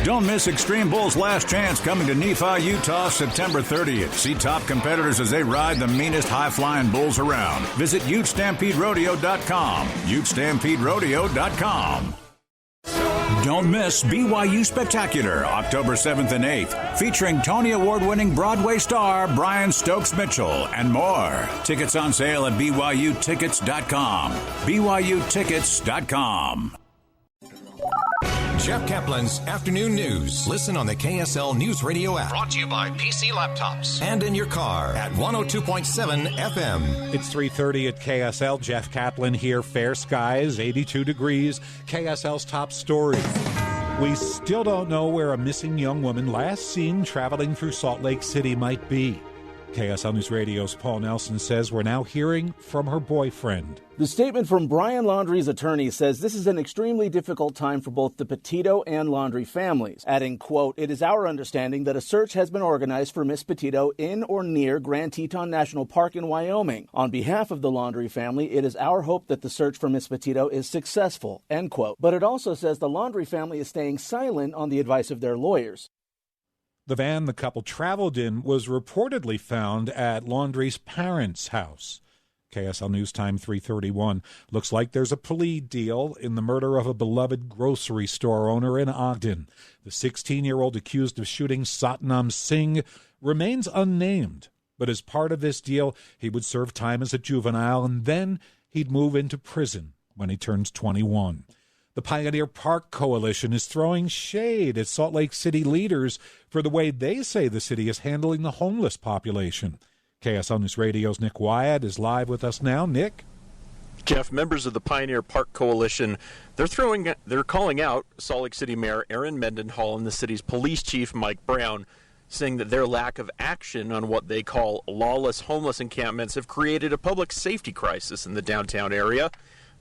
Don't miss Extreme Bull's Last Chance coming to Nephi, Utah, September 30th. See top competitors as they ride the meanest high-flying bulls around. Visit UtestampedeRodeo.com. UtestampedeRodeo.com. Don't miss BYU Spectacular, October 7th and 8th, featuring Tony Award-winning Broadway star Brian Stokes Mitchell and more. Tickets on sale at BYUtickets.com. BYUtickets.com. Jeff Kaplan's Afternoon News. Listen on the KSL News Radio app. Brought to you by PC Laptops. And in your car at 102.7 FM. It's 3:30 at KSL. Jeff Kaplan here. Fair skies, 82 degrees. KSL's top story. We still don't know where a missing young woman last seen traveling through Salt Lake City might be. KSL News Radio's Paul Nelson says we're now hearing from her boyfriend. The statement from Brian Laundrie's attorney says this is an extremely difficult time for both the Petito and Laundrie families, adding, quote, "It is our understanding that a search has been organized for Miss Petito in or near Grand Teton National Park in Wyoming. On behalf of the Laundrie family, it is our hope that the search for Miss Petito is successful," end quote. But it also says the Laundrie family is staying silent on the advice of their lawyers. The van the couple traveled in was reportedly found at Laundrie's parents' house. KSL News Time 3:31. Looks like there's a plea deal in the murder of a beloved grocery store owner in Ogden. The 16-year-old accused of shooting Satnam Singh remains unnamed, but as part of this deal, he would serve time as a juvenile and then he'd move into prison when he turns 21. The Pioneer Park Coalition is throwing shade at Salt Lake City leaders for the way they say the city is handling the homeless population. KSL News Radio's Nick Wyatt is live with us now. Nick? Jeff, members of the Pioneer Park Coalition, they're calling out Salt Lake City Mayor Aaron Mendenhall and the city's police chief Mike Brown, saying that their lack of action on what they call lawless homeless encampments have created a public safety crisis in the downtown area.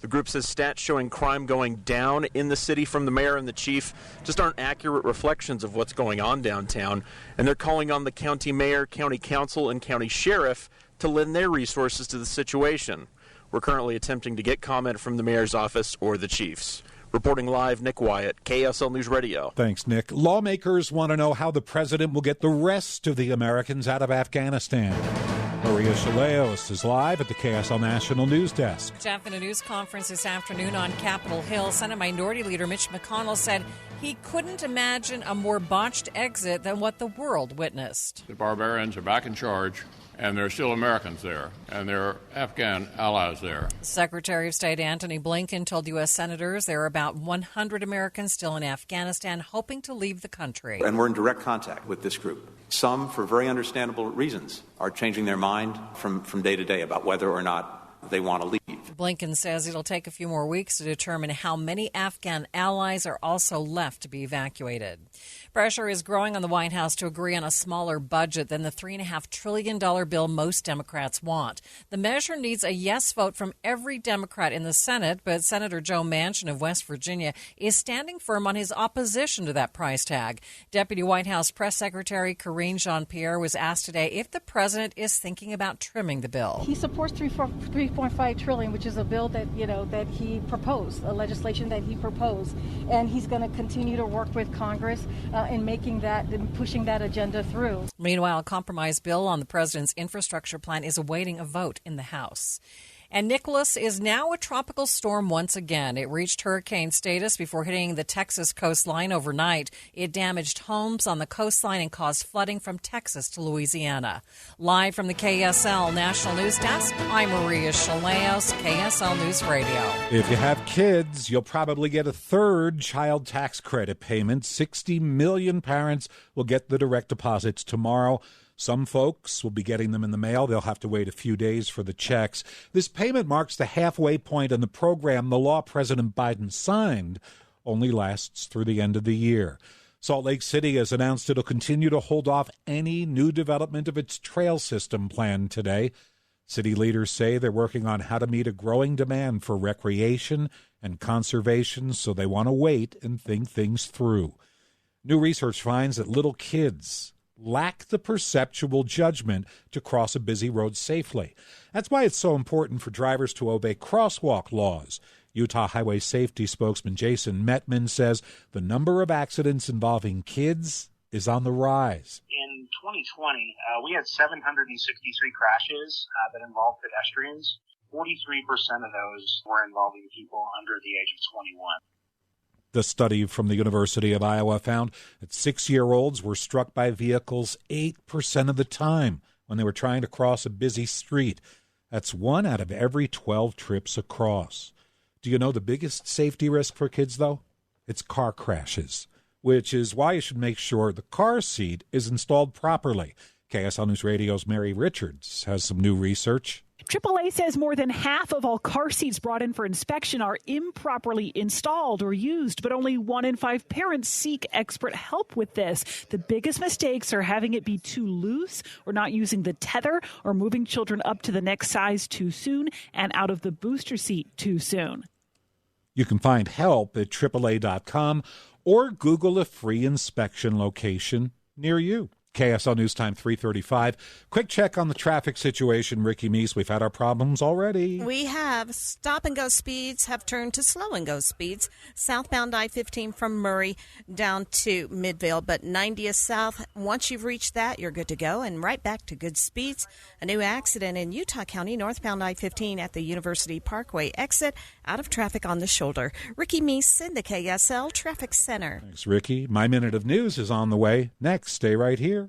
The group says stats showing crime going down in the city from the mayor and the chief just aren't accurate reflections of what's going on downtown. And they're calling on the county mayor, county council, and county sheriff to lend their resources to the situation. We're currently attempting to get comment from the mayor's office or the chief's. Reporting live, Nick Wyatt, KSL News Radio. Thanks, Nick. Lawmakers want to know how the president will get the rest of the Americans out of Afghanistan. Maria Chaleos is live at the KSL National News Desk. Jeff, in a news conference this afternoon on Capitol Hill, Senate Minority Leader Mitch McConnell said he couldn't imagine a more botched exit than what the world witnessed. The barbarians are back in charge, and there are still Americans there, and there are Afghan allies there. Secretary of State Antony Blinken told U.S. senators there are about 100 Americans still in Afghanistan hoping to leave the country. And we're in direct contact with this group. Some, for very understandable reasons, are changing their mind from day to day about whether or not they want to leave. Blinken says it'll take a few more weeks to determine how many Afghan allies are also left to be evacuated. Pressure is growing on the White House to agree on a smaller budget than the $3.5 trillion bill most Democrats want. The measure needs a yes vote from every Democrat in the Senate, but Senator Joe Manchin of West Virginia is standing firm on his opposition to that price tag. Deputy White House Press Secretary Karine Jean-Pierre was asked today if the president is thinking about trimming the bill. He supports $3.5 trillion, which is a bill that he proposed, a legislation that he proposed, and he's going to continue to work with Congress in making that and pushing that agenda through. Meanwhile, a compromise bill on the president's infrastructure plan is awaiting a vote in the House. And Nicholas is now a tropical storm once again. It reached hurricane status before hitting the Texas coastline overnight. It damaged homes on the coastline and caused flooding from Texas to Louisiana. Live from the KSL National News Desk, I'm Maria Chaleos, KSL News Radio. If you have kids, you'll probably get a third child tax credit payment. 60 million parents will get the direct deposits tomorrow. Some folks will be getting them in the mail. They'll have to wait a few days for the checks. This payment marks the halfway point in the program. The law President Biden signed only lasts through the end of the year. Salt Lake City has announced it'll continue to hold off any new development of its trail system plan today. City leaders say they're working on how to meet a growing demand for recreation and conservation, so they want to wait and think things through. New research finds that little kids lack the perceptual judgment to cross a busy road safely. That's why it's so important for drivers to obey crosswalk laws. Utah Highway Safety spokesman Jason Metman says the number of accidents involving kids is on the rise. In 2020, we had 763 crashes that involved pedestrians. 43% of those were involving people under the age of 21. The study from the University of Iowa found that 6-year-olds were struck by vehicles 8% of the time when they were trying to cross a busy street. That's 1 out of every 12 trips across. Do you know the biggest safety risk for kids, though? It's car crashes, which is why you should make sure the car seat is installed properly. KSL News Radio's Mary Richards has some new research. AAA says more than half of all car seats brought in for inspection are improperly installed or used, but only 1 in 5 parents seek expert help with this. The biggest mistakes are having it be too loose or not using the tether or moving children up to the next size too soon and out of the booster seat too soon. You can find help at AAA.com or Google a free inspection location near you. KSL News Time 3:35. Quick check on the traffic situation, Ricky Meese. We've had our problems already. We have. Stop-and-go speeds have turned to slow-and-go speeds. Southbound I-15 from Murray down to Midvale, but 90th South, once you've reached that, you're good to go, and right back to good speeds. A new accident in Utah County, northbound I-15 at the University Parkway exit, out of traffic on the shoulder. Ricky Meese in the KSL Traffic Center. Thanks, Ricky. My Minute of News is on the way. Next, stay right here.